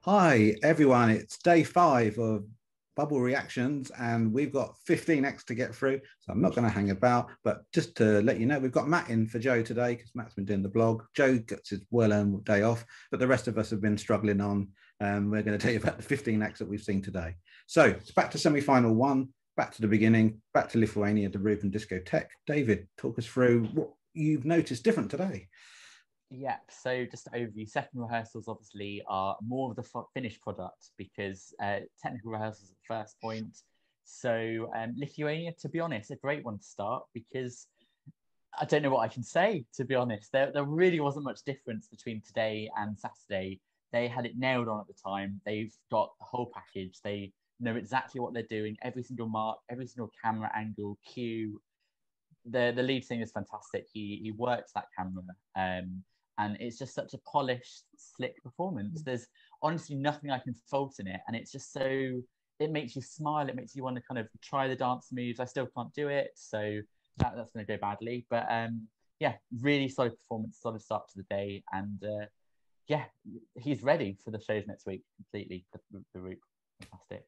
Hi, everyone. It's day 5 of Bubble Reactions, and we've got 15 acts to get through. So I'm not going to hang about, but just to let you know, we've got Matt in for Joe today because Matt's been doing the blog. Joe gets his well-earned day off, but the rest of us have been struggling on. We're going to tell you about the 15 acts that we've seen today. So it's back to semi-final 1, back to the beginning, back to Lithuania, the Rube and Discotheque. David, talk us through what you've noticed different today. Yep, so just overview, second rehearsals obviously are more of the finished product because technical rehearsals at the first point. So Lithuania, to be honest, a great one to start because I don't know what I can say, to be honest. There really wasn't much difference between today and Saturday. They had it nailed on at the time. They've got the whole package. They know exactly what they're doing, every single mark, every single camera angle, cue. The lead singer is fantastic. He works that camera. And it's just such a polished, slick performance. There's honestly nothing I can fault in it. And it's just so, it makes you smile. It makes you want to kind of try the dance moves. I still can't do it. So that's going to go badly. But yeah, really solid performance, solid start to the day. And yeah, he's ready for the shows next week completely. The Roop, fantastic.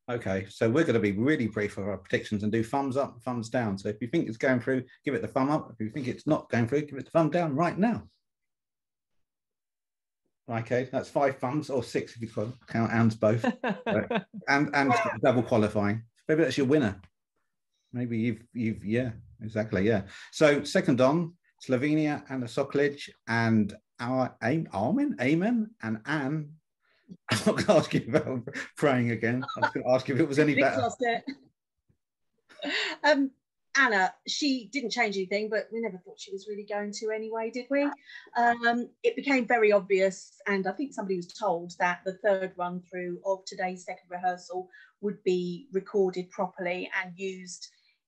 Okay, so we're going to be really brief for our predictions and do thumbs up, thumbs down. So if you think it's going through, give it the thumb up. If you think it's not going through, give it the thumb down right now. Okay, that's 5 thumbs, or 6 if you count Anne's both. Right. And double qualifying. Maybe that's your winner. Maybe you've yeah, exactly, yeah. So second on, Slovenia and Soklic and our Amen and Anne. I'm not going to ask you about praying again. I was going to ask you if it was any better. Anna, she didn't change anything, but we never thought she was really going to anyway, did we? It became very obvious, and I think somebody was told that the third run through of today's second rehearsal would be recorded properly and used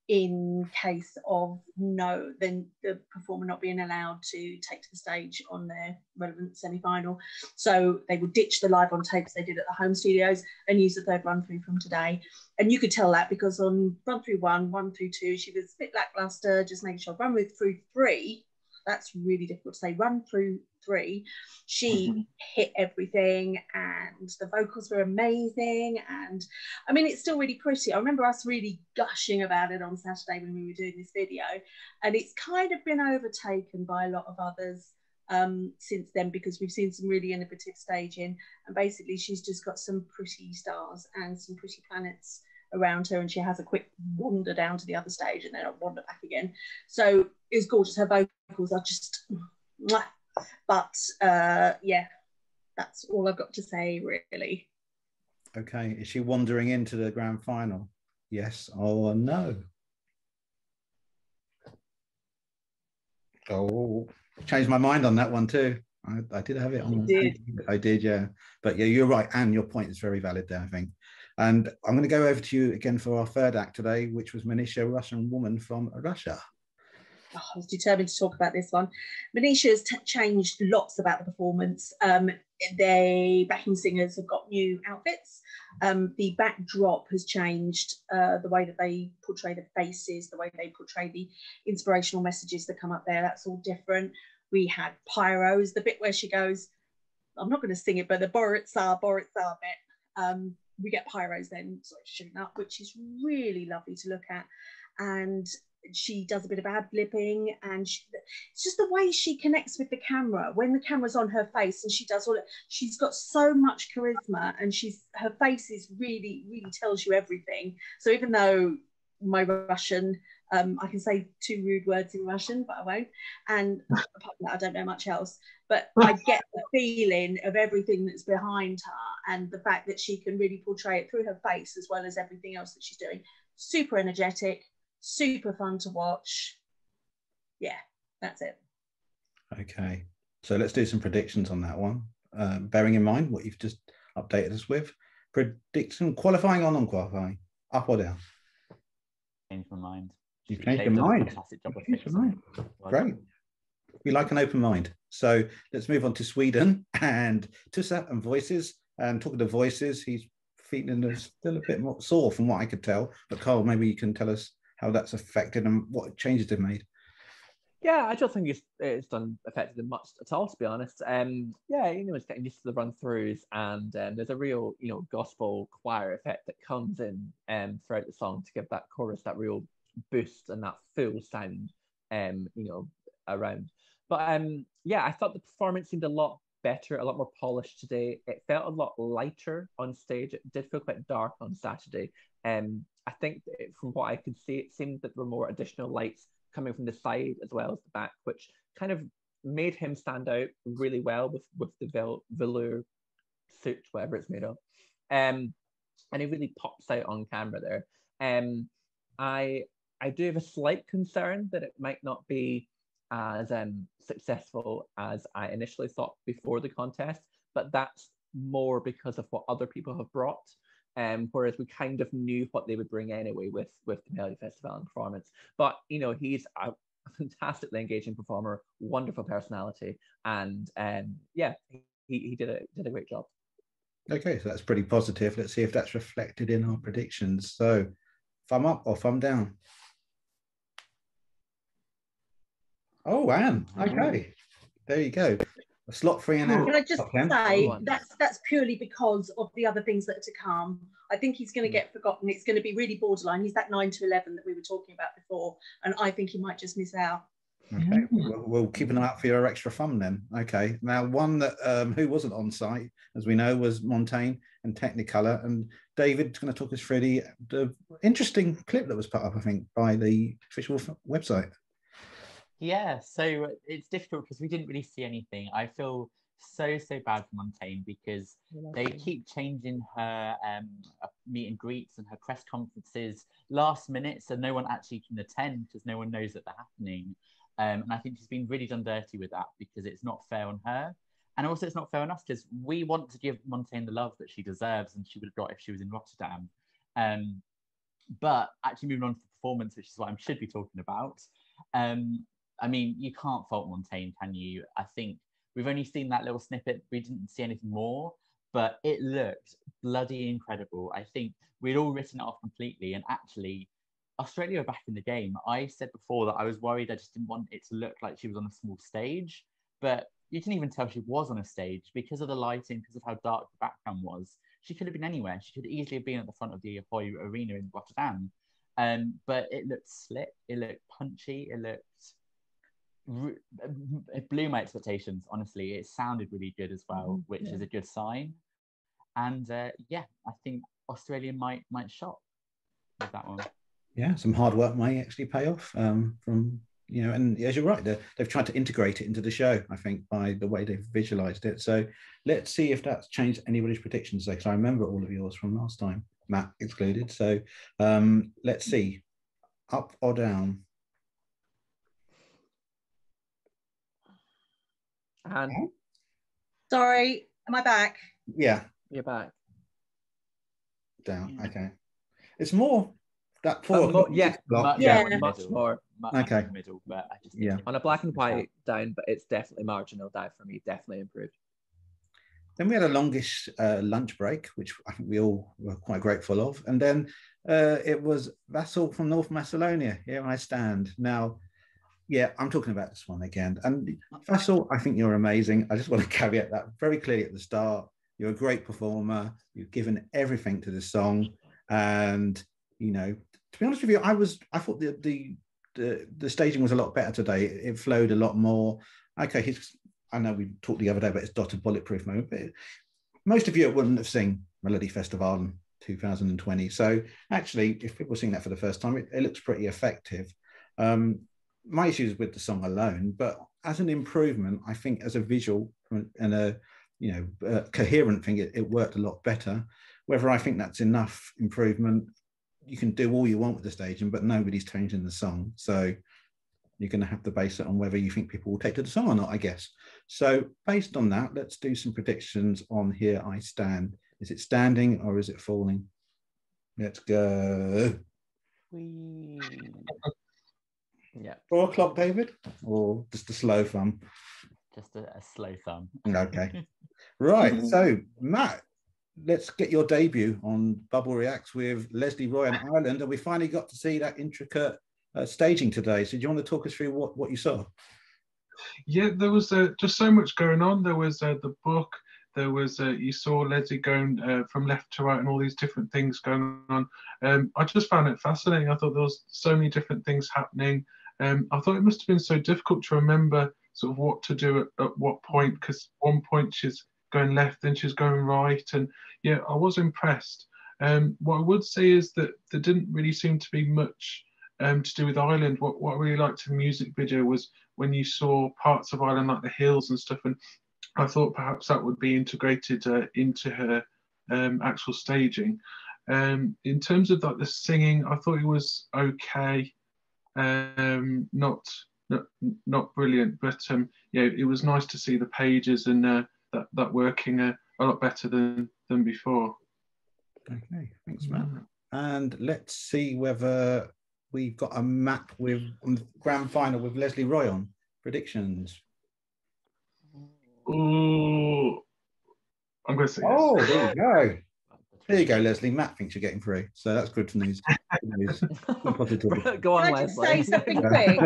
in case of then the performer not being allowed to take to the stage on their relevant semi-final. So they would ditch the live on tapes they did at the home studios and use the third run through from today. And you could tell that because on run through 1 through 2, she was a bit lackluster, just making sure. Run through 3, that's really difficult to say. Run through 3, she hit everything and the vocals were amazing. And I mean, it's still really pretty. I remember us really gushing about it on Saturday when we were doing this video, and it's kind of been overtaken by a lot of others since then because we've seen some really innovative staging, and basically she's just got some pretty stars and some pretty planets around her, and she has a quick wander down to the other stage and then a wander back again. So it's gorgeous. Her vocals are just mwah. But yeah, that's all I've got to say, really. Okay, is she wandering into the grand final? Yes or no? Oh, changed my mind on that one too. I did have it on. I did, yeah. But yeah, you're right, Anne. Your point is very valid there, I think. And I'm going to go over to you again for our third act today, which was Manisha, Russian woman from Russia. Oh, I was determined to talk about this one. Manisha's changed lots about the performance. They backing singers have got new outfits. The backdrop has changed, the way that they portray the faces, the way they portray the inspirational messages that come up there. That's all different. We had pyros, the bit where she goes, I'm not going to sing it, but the Boritsa bit. We get pyros then sort of shooting up, which is really lovely to look at. And she does a bit of ad-libbing, and it's just the way she connects with the camera when the camera's on her face, and she does all it. She's got so much charisma, and her face is really tells you everything. So even though my Russian, I can say 2 rude words in Russian, but I won't, and apart from that I don't know much else, but I get the feeling of everything that's behind her, and the fact that she can really portray it through her face as well as everything else that she's doing. Super energetic, super fun to watch. Yeah, that's it. Okay, so let's do some predictions on that one, bearing in mind what you've just updated us with. Prediction, qualifying or non-qualifying, up or down? Changed my mind. You've changed your mind. Great. We like an open mind. So let's move on to Sweden and Tussa and Voices. And talking to Voices, he's feeling still a bit more sore from what I could tell. But Carl, maybe you can tell us how that's affected and what changes they've made. Yeah, I don't think it's done affected him much at all, to be honest. Yeah, he's getting used to the run-throughs, and there's a real, gospel choir effect that comes in throughout the song to give that chorus that real boost and that full sound, around. But yeah, I thought the performance seemed a lot better, a lot more polished today. It felt a lot lighter on stage. It did feel quite dark on Saturday. I think from what I could see, it seemed that there were more additional lights coming from the side as well as the back, which kind of made him stand out really well with the velour suit, whatever it's made of. And he really pops out on camera there. I do have a slight concern that it might not be as successful as I initially thought before the contest, but that's more because of what other people have brought. Whereas we kind of knew what they would bring anyway with the Melody Festival and performance. But he's a fantastically engaging performer, wonderful personality, and yeah, he did a great job. Okay, so that's pretty positive. Let's see if that's reflected in our predictions. So, thumb up or thumb down? Oh, Anne. Okay, there you go. A slot free and out. Can I just say that's purely because of the other things that are to come. I think he's going to get forgotten. It's going to be really borderline. He's that 9 to 11 that we were talking about before, and I think he might just miss out. Okay, we'll keep an eye out for your extra thumb then. Okay, now one that who wasn't on site, as we know, was Montaigne and Technicolor, and David's going to talk us through the interesting clip that was put up, I think, by the official website. Yeah, so it's difficult because we didn't really see anything. I feel so bad for Montaigne because they keep changing her meet and greets and her press conferences last minute, so no one actually can attend because no one knows that they're happening. And I think she's been really done dirty with that because it's not fair on her. And also it's not fair on us because we want to give Montaigne the love that she deserves and she would have got if she was in Rotterdam. But actually moving on to the performance, which is what I should be talking about, I mean, you can't fault Montaigne, can you? I think we've only seen that little snippet. We didn't see anything more, but it looked bloody incredible. I think we'd all written it off completely. And actually, Australia are back in the game. I said before that I was worried. I just didn't want it to look like she was on a small stage. But you can even tell she was on a stage because of the lighting, because of how dark the background was. She could have been anywhere. She could easily have been at the front of the Ahoy Arena in Rotterdam. But it looked slick. It looked punchy. It blew my expectations, honestly. It sounded really good as well, which is a good sign. And yeah, I think Australia might shock with that one. Yeah, some hard work may actually pay off from and as you're right, they've tried to integrate it into the show, I think, by the way they've visualized it. So let's see if that's changed anybody's predictions, because I remember all of yours from last time, Matt excluded. So let's see, up or down? And sorry, am I back? Yeah, you're back. Down. Okay, it's more that 4 o'clock. Yeah, much more. Okay, in the middle, but I just on a black and white down, but it's definitely marginal down for me. Definitely improved. Then we had a longish lunch break, which I think we all were quite grateful of, and then it was Vassal from North Macedonia. Here I stand now. Yeah, I'm talking about this one again. And Vassal, I think you're amazing. I just want to caveat that very clearly at the start. You're a great performer. You've given everything to the song, and to be honest with you, I thought the staging was a lot better today. It flowed a lot more. Okay, I know we talked the other day about his dotted bulletproof moment, but most of you wouldn't have seen Melody Festival in 2020. So actually, if people are seeing that for the first time, it looks pretty effective. My issues with the song alone, but as an improvement, I think as a visual and a coherent thing, it worked a lot better. Whether I think that's enough improvement, you can do all you want with the staging, but nobody's changing the song. So you're going to have to base it on whether you think people will take to the song or not, I guess. So based on that, let's do some predictions on Here I Stand. Is it standing or is it falling? Let's go. Yeah. 4 o'clock, David, or just a slow thumb? Just a slow thumb. Okay. Right. So, Matt, let's get your debut on Bubble Reacts with Leslie Roy and Ireland. And we finally got to see that intricate staging today. So do you want to talk us through what you saw? Yeah, there was just so much going on. There was the book. There was you saw Leslie going from left to right and all these different things going on. I just found it fascinating. I thought there was so many different things happening. I thought it must have been so difficult to remember sort of what to do at what point, because one point she's going left, then she's going right, and yeah, I was impressed. What I would say is that there didn't really seem to be much to do with Ireland. What I really liked in the music video was when you saw parts of Ireland like the hills and stuff, and I thought perhaps that would be integrated into her actual staging. In terms of like the singing, I thought it was okay, not brilliant, but yeah, it was nice to see the pages and that working a lot better than before. Okay, thanks, Matt. And let's see whether we've got a map with on the grand final with Leslie Roy on. Predictions. Oh, I'm going to say yes. Oh, there you go. There you go, Leslie. Matt thinks you're getting through, so that's good news. Good news. Go on, Can I just Leslie. say something quick?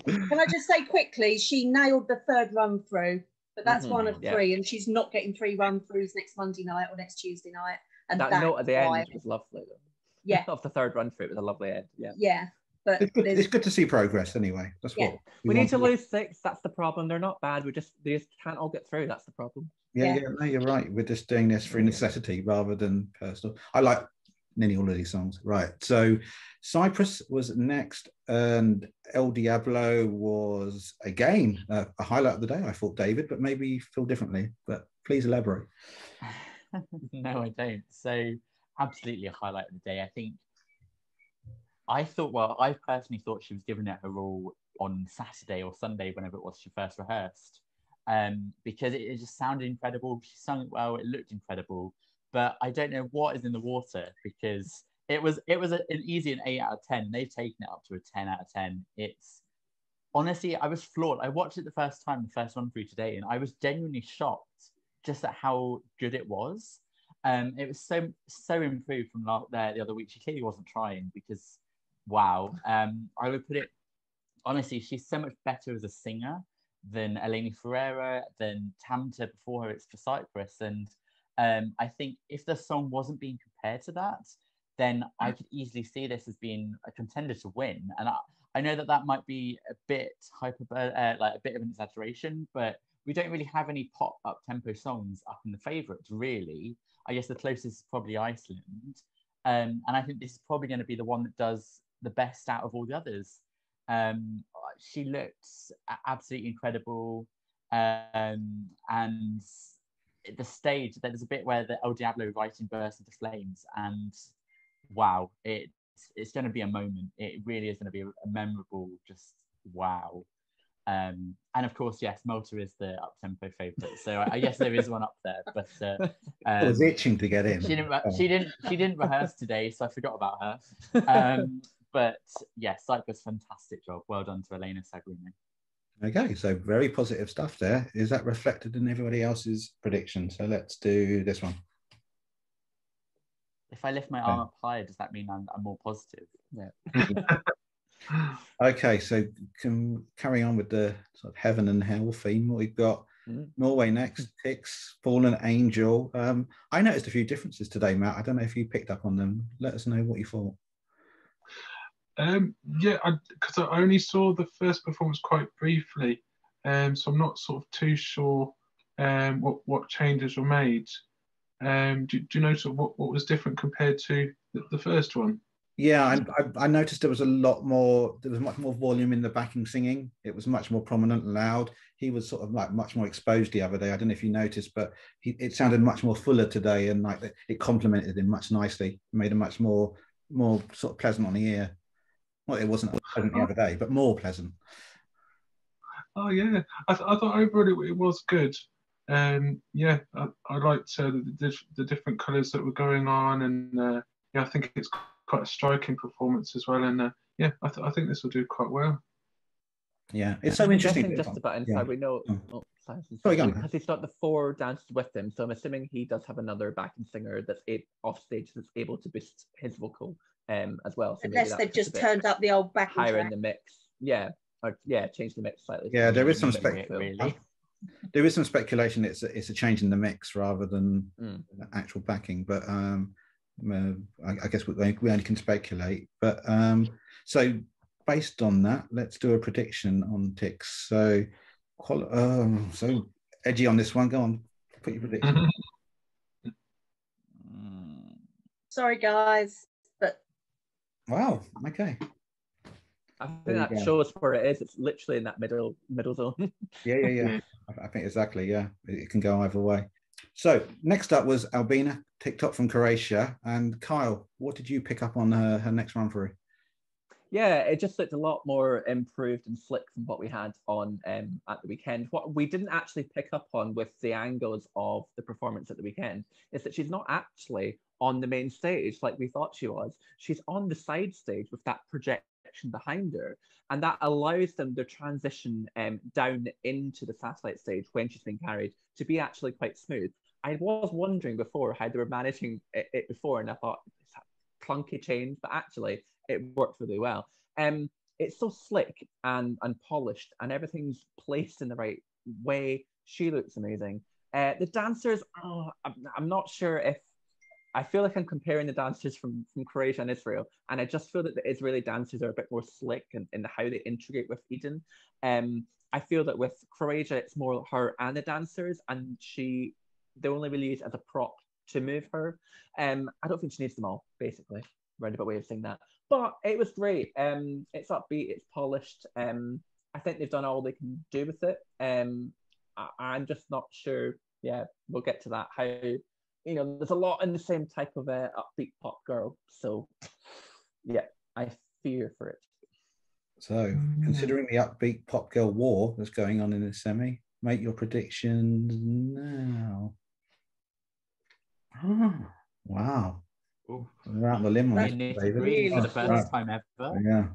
Can I just say quickly, she nailed the third run through, but that's one of three, and she's not getting 3 run throughs next Monday night or next Tuesday night. And that note at the end was lovely. Yeah. Of the third run through, it was a lovely end. Yeah. Yeah. But it's good to see progress anyway. That's what we need to lose 6. That's the problem. They're not bad. They just can't all get through. That's the problem. Yeah, no, you're right. We're just doing this for necessity rather than personal. I like nearly all of these songs. Right. So Cyprus was next, and El Diablo was again a highlight of the day, I thought, David, but maybe you feel differently. But please elaborate. No, I don't. So absolutely a highlight of the day. I personally thought she was giving it her all on Saturday or Sunday, whenever it was she first rehearsed, because it just sounded incredible. She sung it well, it looked incredible, but I don't know what is in the water, because it was an easy an 8 out of 10. They've taken it up to a 10 out of 10. It's honestly, I was floored. I watched it the first run through today, and I was genuinely shocked just at how good it was. It was so improved from the other week. She clearly wasn't trying, because wow. I would put it honestly, she's so much better as a singer than Eleni Ferreira, than Tamta before her. It's for Cyprus, and I think if the song wasn't being compared to that, then I could easily see this as being a contender to win. And I know that might be a bit like a bit of an exaggeration, but we don't really have any pop up tempo songs up in the favourites, really. I guess the closest is probably Iceland. And I think this is probably going to be the one that does the best out of all the others. She looks absolutely incredible. And the stage, there's a bit where the El Diablo writing bursts into flames, and wow, it's going to be a moment. It really is going to be a memorable, just wow. And of course, yes, Malta is the up-tempo favourite, so I guess there is one up there. But I was itching to get in. She didn't rehearse today, so I forgot about her. But yes, Cyprus, fantastic job. Well done to Elena Sagrino. Okay, so very positive stuff there. Is that reflected in everybody else's prediction? So let's do this one. If I lift my arm up higher, does that mean I'm more positive? Yeah. Okay, so can carry on with the sort of heaven and hell theme. We've got Norway next, Tix, Fallen Angel. I noticed a few differences today, Matt. I don't know if you picked up on them. Let us know what you thought. Yeah, because I only saw the first performance quite briefly, so I'm not sort of too sure what changes were made. Do you know sort of what was different compared to the first one? Yeah, I noticed there was much more volume in the backing singing. It was much more prominent and loud. He was sort of like much more exposed the other day. I don't know if you noticed, but it sounded much more fuller today, and like it complemented him much nicely. It made him much more sort of pleasant on the ear. Well, it wasn't pleasant the other day, but more pleasant. Oh yeah, I thought overall it was good. Yeah, I liked the different colours that were going on, and yeah, I think it's quite a striking performance as well. And yeah, I think this will do quite well. Yeah, it's so interesting. Just about inside, we know. Because he's got the 4 dancers with him, so I'm assuming he does have another backing singer that's off stage that's able to boost his vocal as well. So unless they've just turned up the old backing higher track in the mix. Yeah, or change the mix slightly. Yeah, there is some really. There is some speculation it's a change in the mix rather than actual backing, but I guess we only can speculate. But so based on that, let's do a prediction on ticks. So so edgy on this one. Go on, put your prediction. Sorry guys, but Wow, okay. I think that shows where it is. It's literally in that middle zone. Yeah. I think exactly. Yeah, it can go either way. So next up was Albina, TikTok from Croatia, and Kyle. What did you pick up on her next run through? Yeah, it just looked a lot more improved and slick than what we had on at the weekend. What we didn't actually pick up on with the angles of the performance at the weekend is that she's not actually on the main stage like we thought she was. She's on the side stage with that projection behind her, and that allows them to transition down into the satellite stage when she's being carried to be actually quite smooth. I was wondering before how they were managing it before, and I thought it's a clunky change, but actually it worked really well. It's so slick and polished, and everything's placed in the right way. She looks amazing. The dancers, I'm not sure if I feel like I'm comparing the dancers from Croatia and Israel, and I just feel that the Israeli dancers are a bit more slick in how they integrate with Eden. I feel that with Croatia, it's more her and the dancers, and they only really use it as a prop to move her. I don't think she needs them all, basically. Roundabout way of saying that. But it was great. It's upbeat, it's polished. I think they've done all they can do with it. I'm just not sure. Yeah, we'll get to that. How, there's a lot in the same type of upbeat pop girl. So, yeah, I fear for it. So, considering the upbeat pop girl war that's going on in the semi, make your predictions now. Oh, wow. We're out on the limb on this, David. For the first time ever. Yeah.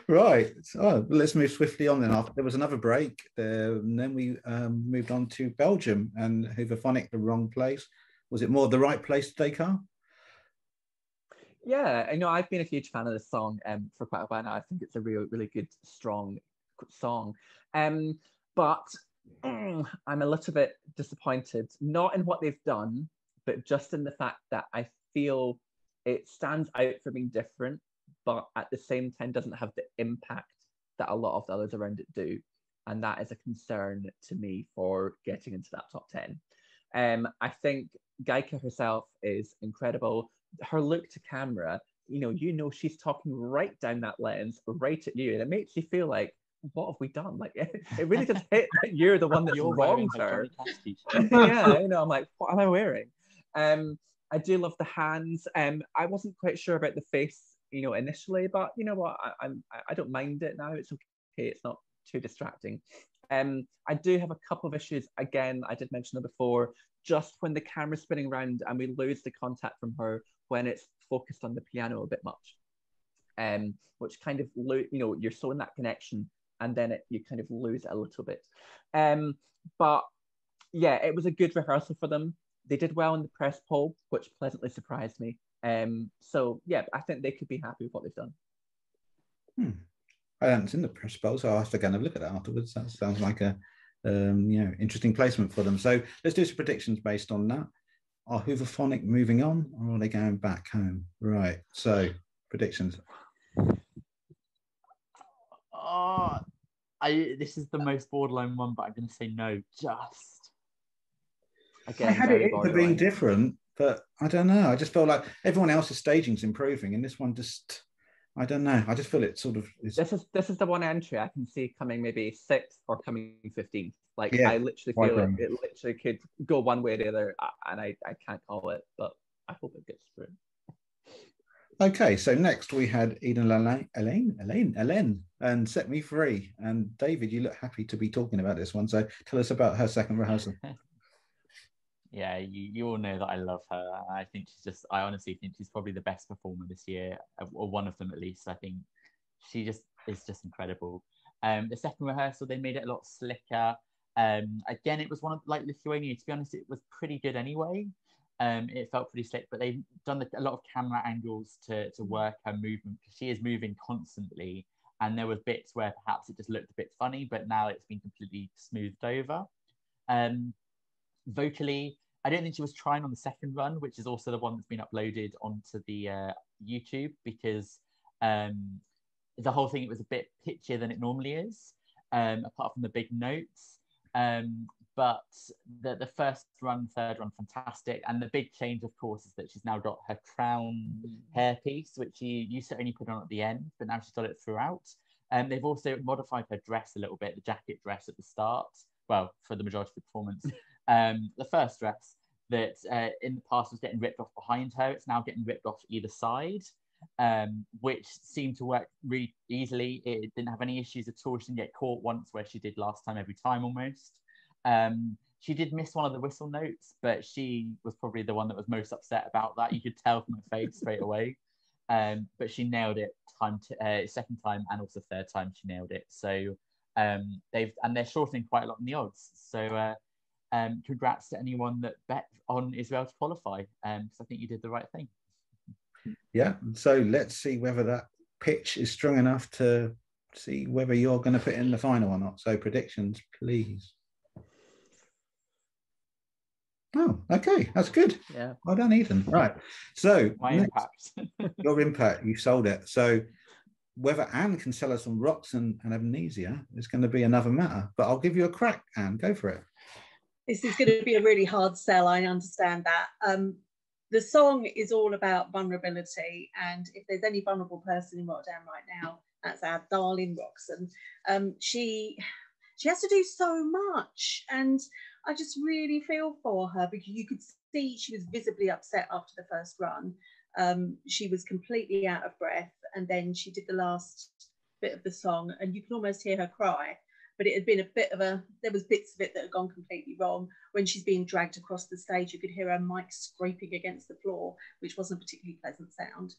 Right. So let's move swiftly on then. There was another break, and then we moved on to Belgium and Hooverphonic, the wrong place. Was it more the right place today, Carl? Yeah, I've been a huge fan of this song for quite a while now. I think it's a really good, strong song. But I'm a little bit disappointed, not in what they've done, but just in the fact that I feel it stands out for being different, but at the same time doesn't have the impact that a lot of the others around it do. And that is a concern to me for getting into that top 10. I think Gaika herself is incredible. Her look to camera, she's talking right down that lens, right at you. And it makes you feel like, what have we done? Like, it really just hit that you're the one that's wronged her. Yeah, I'm like, what am I wearing? I do love the hands. I wasn't quite sure about the face, initially, but you know what? I don't mind it now. It's okay. It's not too distracting. I do have a couple of issues. Again, I did mention them before. Just when the camera's spinning around and we lose the contact from her when it's focused on the piano a bit much, which kind of you're so in that connection, and then you kind of lose it a little bit. But yeah, it was a good rehearsal for them. They did well in the press poll, which pleasantly surprised me. So yeah, I think they could be happy with what they've done. I haven't seen the press poll, so I'll have to go and look at that afterwards. That sounds like a interesting placement for them. So let's do some predictions based on that. Are Hooverphonic moving on, or are they going back home? Right. So predictions. This is the most borderline one, but I'm going to say no. Again, I had it for being different, but I don't know. I just feel like everyone else's staging's improving, and this one just, I don't know. I just feel it sort of is. This is the one entry I can see coming maybe 6th or coming 15th. Like, yeah, I literally feel it literally could go one way or the other, and I can't call it, but I hope it gets through. Okay, so next we had Eden Elaine, and Set Me Free. And David, you look happy to be talking about this one. So tell us about her second rehearsal. Yeah, you all know that I love her. I honestly think she's probably the best performer this year, or one of them at least. I think she is just incredible. The second rehearsal, they made it a lot slicker. Again, it was one of, like Lithuania, to be honest, it was pretty good anyway. It felt pretty slick, but they've done a lot of camera angles to work her movement, because she is moving constantly. And there were bits where perhaps it just looked a bit funny, but now it's been completely smoothed over. Vocally, I don't think she was trying on the second run, which is also the one that's been uploaded onto the YouTube, because the whole thing, it was a bit pitchier than it normally is, apart from the big notes. But the first run, third run, fantastic. And the big change, of course, is that she's now got her crown hairpiece, which she used to only put on at the end, but now she's got it throughout. They've also modified her dress a little bit, the jacket dress at the start, well, for the majority of the performance. The first dress that in the past was getting ripped off behind her, it's now getting ripped off either side, which seemed to work really easily. It didn't have any issues at all. She didn't get caught once, where she did last time, every time almost. She did miss one of the whistle notes, but she was probably the one that was most upset about that. You could tell from her face straight away. But she nailed it second time, and also third time she nailed it. So they're shortening quite a lot in the odds. So congrats to anyone that bet on Israel to qualify, because I think you did the right thing. Yeah, so let's see whether that pitch is strong enough to see whether you're going to put in the final or not. So predictions, please. Oh, okay, that's good. Yeah. Well done, Ethan. Right. So My impact. your impact, you sold it. So whether Anne can sell us some rocks and amnesia is going to be another matter. But I'll give you a crack, Anne. Go for it. This is going to be a really hard sell. I understand that. The song is all about vulnerability, and if there's any vulnerable person in Rotterdam right now, that's our darling Roxanne. She has to do so much, and I just really feel for her, because you could see she was visibly upset after the first run. She was completely out of breath, and then she did the last bit of the song, and you can almost hear her cry. But it had been there was bits of it that had gone completely wrong. When she's being dragged across the stage, you could hear her mic scraping against the floor, which wasn't a particularly pleasant sound.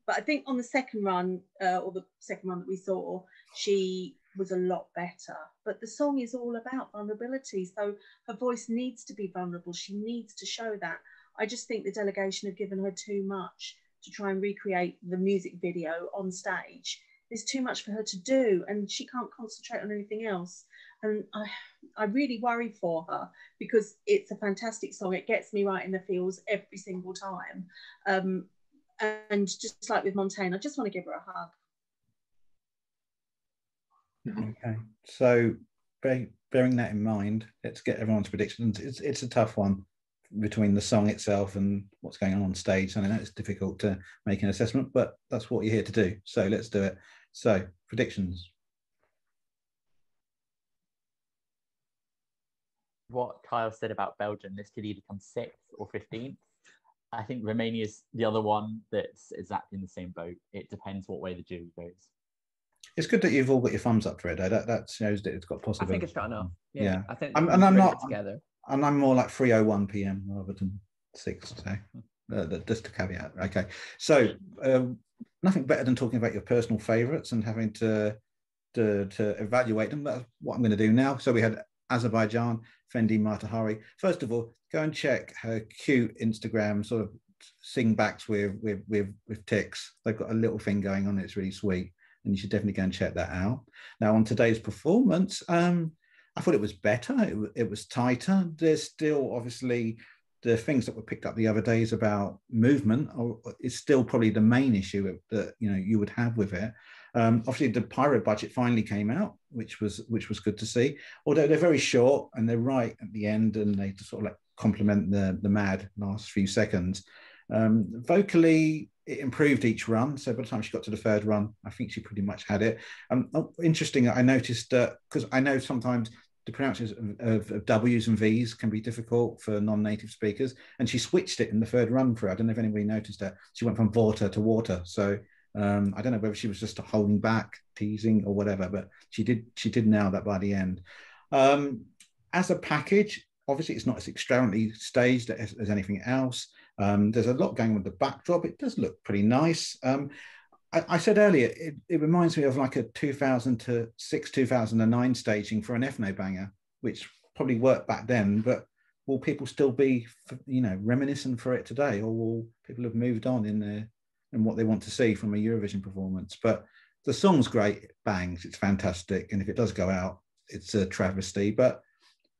But I think on the second run, or the second run that we saw, she was a lot better. But the song is all about vulnerability, so her voice needs to be vulnerable. She needs to show that. I just think the delegation have given her too much to try and recreate the music video on stage. There's too much for her to do, and she can't concentrate on anything else. And I really worry for her, because it's a fantastic song. It gets me right in the feels every single time. And just like with Montaigne, I just want to give her a hug. Okay, so bearing that in mind, let's get everyone's predictions. It's a tough one between the song itself and what's going on stage. I know it's difficult to make an assessment, but that's what you're here to do. So let's do it. So predictions. What Kyle said about Belgium, this could either come 6th or 15th. I think Romania's the other one that's exactly in the same boat. It depends what way the jury goes. It's good that you've all got your thumbs up for it, though. That shows that it's got possibility. I think it's got enough. Yeah. I think I'm not together. And I'm more like 3:01 p.m. rather than 6. So just a caveat. Okay. So nothing better than talking about your personal favourites and having to evaluate them. That's what I'm going to do now. So we had Azerbaijan, Fendi Matahari. First of all, go and check her cute Instagram sort of sing backs with ticks. They've got a little thing going on. It's really sweet, and you should definitely go and check that out. Now on today's performance, I thought it was better. It was tighter. There's still obviously the things that were picked up the other days about movement is still probably the main issue that you would have with it. Obviously, the pyro budget finally came out, which was good to see. Although they're very short and they're right at the end, and they sort of like complement the mad last few seconds. Vocally, it improved each run. So by the time she got to the third run, I think she pretty much had it. Interesting, I noticed that, because I know sometimes the pronunciation of W's and V's can be difficult for non-native speakers, and she switched it in the third run for her. I don't know if anybody noticed that. She went from water to water. So I don't know whether she was just holding back, teasing or whatever, but she did nail that by the end. As a package, obviously it's not as extravagantly staged as anything else. There's a lot going on with the backdrop. It does look pretty nice. I said earlier, it reminds me of like a 2006, 2009 staging for an ethno banger, which probably worked back then, but will people still be, reminiscent for it today, or will people have moved on in what they want to see from a Eurovision performance? But the song's great, it bangs, it's fantastic, and if it does go out, it's a travesty. But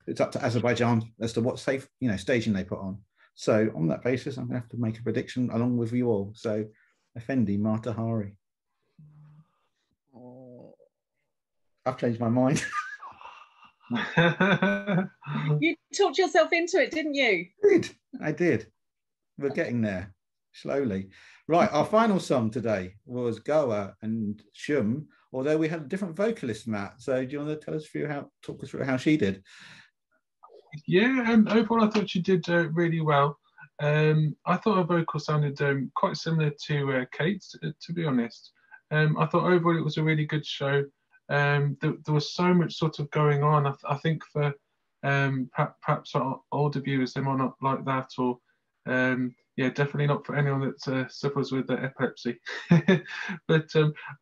it's up to Azerbaijan as to what staging they put on. So on that basis, I'm gonna have to make a prediction along with you all. So Effendi, Mata Hari. I've changed my mind. You talked yourself into it, didn't you? I did. We're getting there slowly. Right, our final song today was Goa and Shum, although we had a different vocalist, Matt. So do you want to talk us through how she did? Yeah, overall I thought she did really well. I thought her vocal sounded quite similar to Kate's, to be honest. I thought overall it was a really good show. There was so much sort of going on. I think for perhaps older viewers, they might not like that, or definitely not for anyone that suffers with epilepsy. But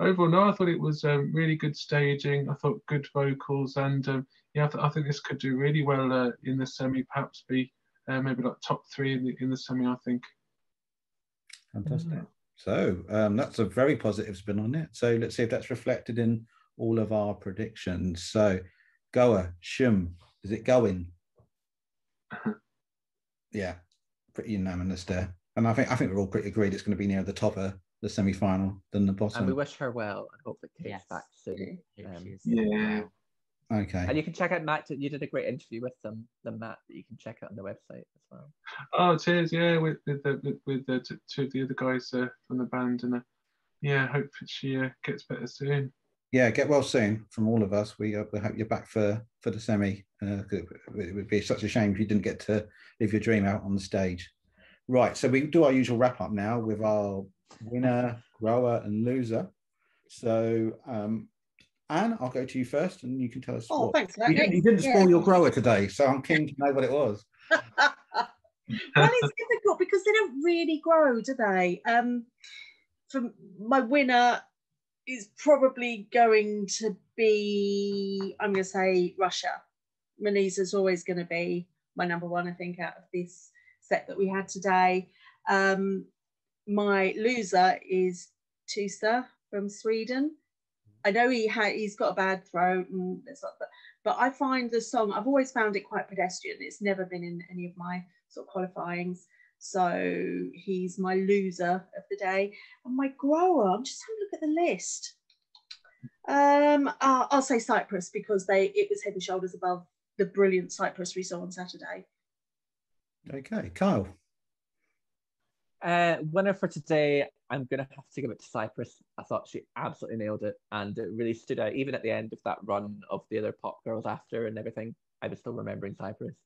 overall, no, I thought it was really good staging. I thought good vocals, and I think this could do really well in the semi. Perhaps be maybe like top 3 in the semi. I think. Fantastic. So that's a very positive spin on it. So let's see if that's reflected in all of our predictions. So Goa, Shum, is it going? Yeah, pretty unanimous there. And I think we're all pretty agreed it's going to be near the top of the semi-final than the bottom. And we wish her well and hope that Kate's back soon. Yeah. Okay. And you can check out Matt. You did a great interview with them, Matt, that you can check out on the website as well. Oh, cheers! Yeah, with the 2 of the other guys from the band, and hope she gets better soon. Yeah, get well soon from all of us. We hope you're back for the semi. It would be such a shame if you didn't get to live your dream out on the stage. Right, so we do our usual wrap up now with our winner, grower, and loser. So, Anne, I'll go to you first, and you can tell us. Oh, thanks for that. You didn't spoil your grower today, so I'm keen to know what it was. Well, it's difficult because they don't really grow, do they? For my winner is probably going to be, I'm going to say Russia. Manisa's always going to be my number 1, I think, out of this set that we had today. My loser is Tusa from Sweden. I know he's got a bad throat, and but I find the song, I've always found it quite pedestrian. It's never been in any of my sort of qualifyings. So he's my loser of the day. And my grower, I'm just having a look at the list. I'll say Cyprus, because it was head and shoulders above the brilliant Cyprus we saw on Saturday. Okay, Kyle. Winner for today, I'm going to have to give it to Cyprus. I thought she absolutely nailed it, and it really stood out. Even at the end of that run of the other pop girls after and everything, I was still remembering Cyprus.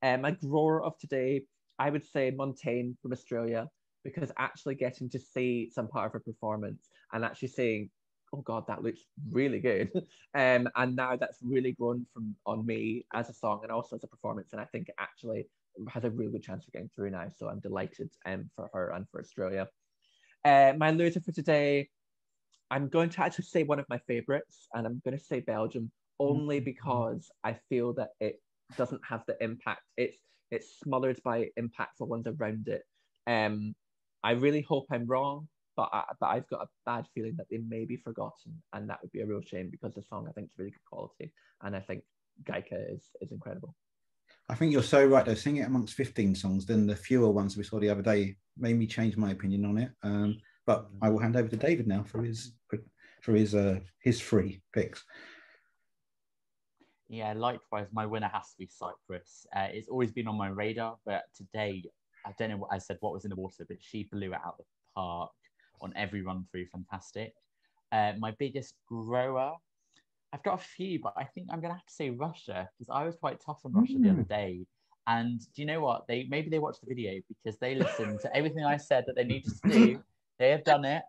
My grower of today, I would say Montaigne from Australia, because actually getting to see some part of her performance and actually saying, oh God, that looks really good. And now that's really grown on me as a song and also as a performance. And I think it actually has a really good chance of getting through now. So I'm delighted for her and for Australia. My loser for today, I'm going to actually say one of my favorites, and I'm going to say Belgium, only because I feel that it doesn't have the impact. It's smothered by impactful ones around it. I really hope I'm wrong, but I've got a bad feeling that they may be forgotten, and that would be a real shame, because the song I think is really good quality, and I think Gaika is incredible. I think you're so right though. Seeing it amongst 15 songs, then the fewer ones we saw the other day made me change my opinion on it. But I will hand over to David now for his free picks. Yeah, likewise, my winner has to be Cyprus. It's always been on my radar, but today, I don't know what I said, what was in the water, but she blew it out of the park on every run through. Fantastic. My biggest grower, I've got a few, but I think I'm going to have to say Russia, because I was quite tough on Russia the other day. And do you know what? Maybe they watched the video, because they listened to everything I said that they needed to do. They have done it.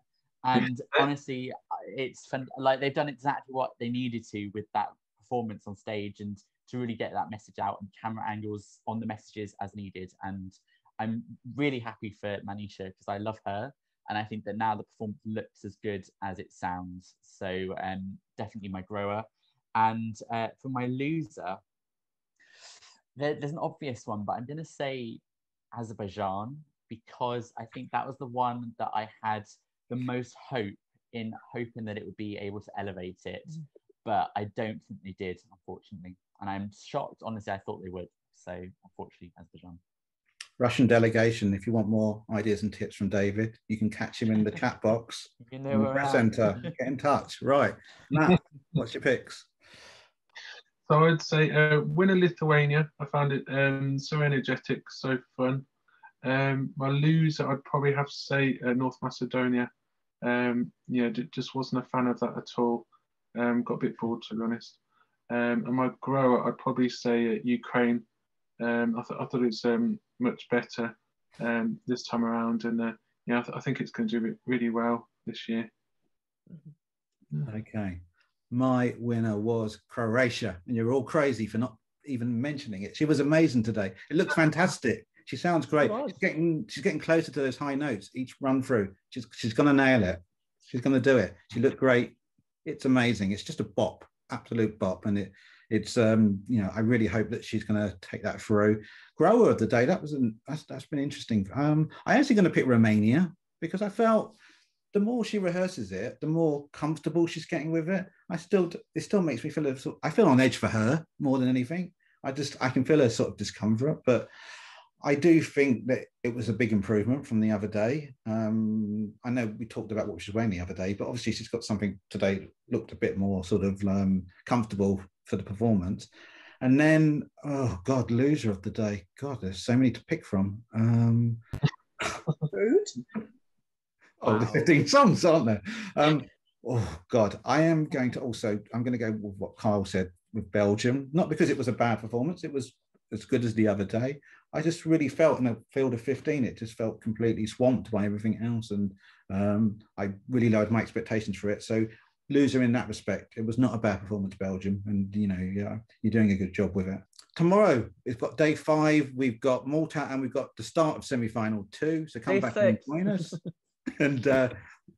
And honestly, it's fun. Like, they've done exactly what they needed to with that performance on stage, and to really get that message out, and camera angles on the messages as needed. And I'm really happy for Manisha, because I love her. And I think that now the performance looks as good as it sounds. So definitely my grower. And for my loser, there's an obvious one, but I'm going to say Azerbaijan, because I think that was the one that I had the most hope in, hoping that it would be able to elevate it. But I don't think they did, unfortunately. And I'm shocked, honestly, I thought they would. So unfortunately, Azerbaijan. Russian delegation, if you want more ideas and tips from David, you can catch him in the chat box. You know where press I am. enter, get in touch. Right. Matt, what's your picks? So I'd say winner Lithuania. I found it so energetic, so fun. My loser, I'd probably have to say North Macedonia. Just wasn't a fan of that at all. Got a bit bored, to be honest. And my grower, I'd probably say Ukraine. I thought it was much better this time around, and I think it's going to do really well this year. Okay. My winner was Croatia, and you're all crazy for not even mentioning it. She was amazing today. It looks fantastic. She sounds great. She's getting closer to those high notes each run through. She's going to nail it. She's going to do it. She looked great. It's amazing. It's just a bop, absolute bop, and it's I really hope that she's going to take that through. Grower of the day. That's been interesting. I'm actually going to pick Romania, because I felt the more she rehearses it, the more comfortable she's getting with it. It still makes me feel I feel on edge for her more than anything. I can feel her sort of discomfort, but I do think that it was a big improvement from the other day. I know we talked about what she was wearing the other day, but obviously she's got something today that looked a bit more sort of comfortable for the performance. And then, oh God, loser of the day. God, there's so many to pick from. Rude. Oh, the 15 songs, aren't there? Oh God, I'm going to go with what Kyle said with Belgium, not because it was a bad performance. It was as good as the other day. I just really felt in a field of 15, it just felt completely swamped by everything else. And I really lowered my expectations for it. So loser in that respect. It was not a bad performance, Belgium. And, you're doing a good job with it. Tomorrow, we've got day 5. We've got Malta, and we've got the start of semi-final 2. So come Day back 6. and join us. And,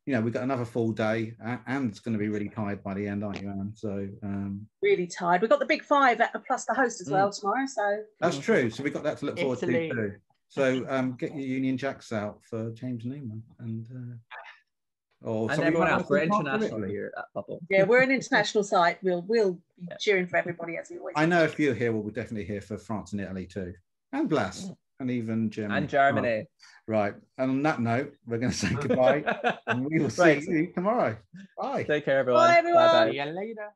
we've got another full day, and it's going to be really tired by the end, aren't you, Anne? So really tired. We've got the big 5 plus the host as well tomorrow. So that's true. So we've got that to look forward Italy. to too. So get your Union Jacks out for James Newman and everyone else. We're international here at Bubble. Yeah, we're an international site. We'll be cheering for everybody as we always. I know a few here will be definitely here for France and Italy too, and Blas, and even Germany. And Germany. Oh, right. And on that note, we're going to say goodbye, and we will see you tomorrow. Bye. Take care, everyone. Bye, everyone. Bye-bye. See you later.